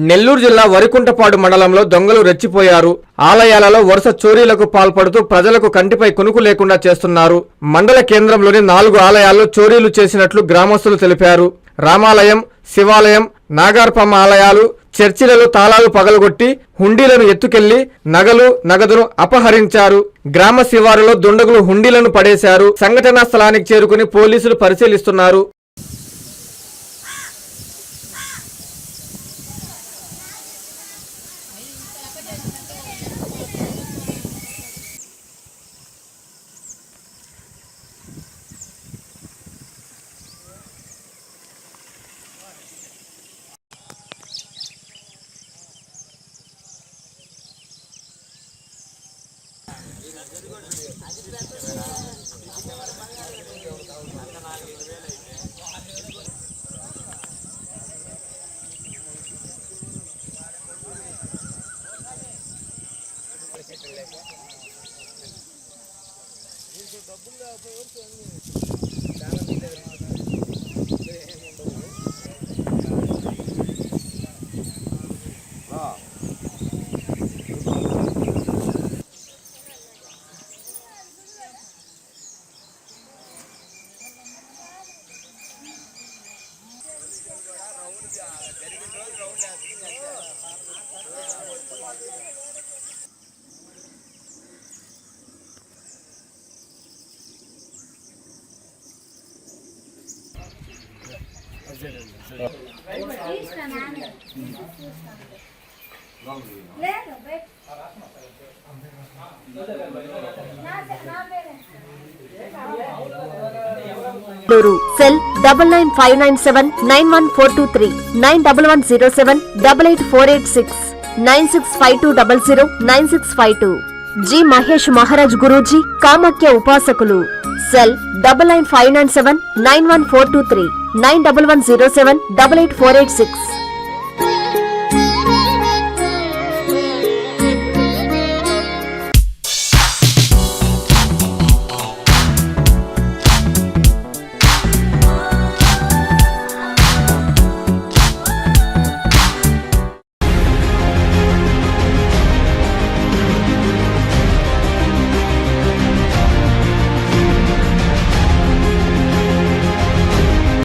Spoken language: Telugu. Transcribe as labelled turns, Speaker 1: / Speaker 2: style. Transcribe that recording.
Speaker 1: నెల్లూరు జిల్లా వరికుంటపాడు మండలంలో దొంగలు రెచ్చిపోయారు. ఆలయాలలో వరుస చోరీలకు పాల్పడుతూ ప్రజలకు కంటిపై కునుకు లేకుండా చేస్తున్నారు. మండల కేంద్రంలోని 4 ఆలయాల్లో చోరీలు చేసినట్లు గ్రామస్తులు తెలిపారు. రామాలయం, శివాలయం, నాగార్పమ్మ ఆలయాలు, చర్చిలలో తాళాలు పగలగొట్టి హుండీలను ఎత్తుకెళ్లి నగదును అపహరించారు. గ్రామ శివారులో దుండగులు హుండీలను పడేశారు. సంఘటనా స్థలానికి చేరుకుని పోలీసులు పరిశీలిస్తున్నారు.
Speaker 2: సెల్ 9959979142391107884886 9652009652. జి మహేష్ మహారాజ్ గురూజీ కామాఖ్య ఉపాసకులు. సెల్ 9959979142391107884886.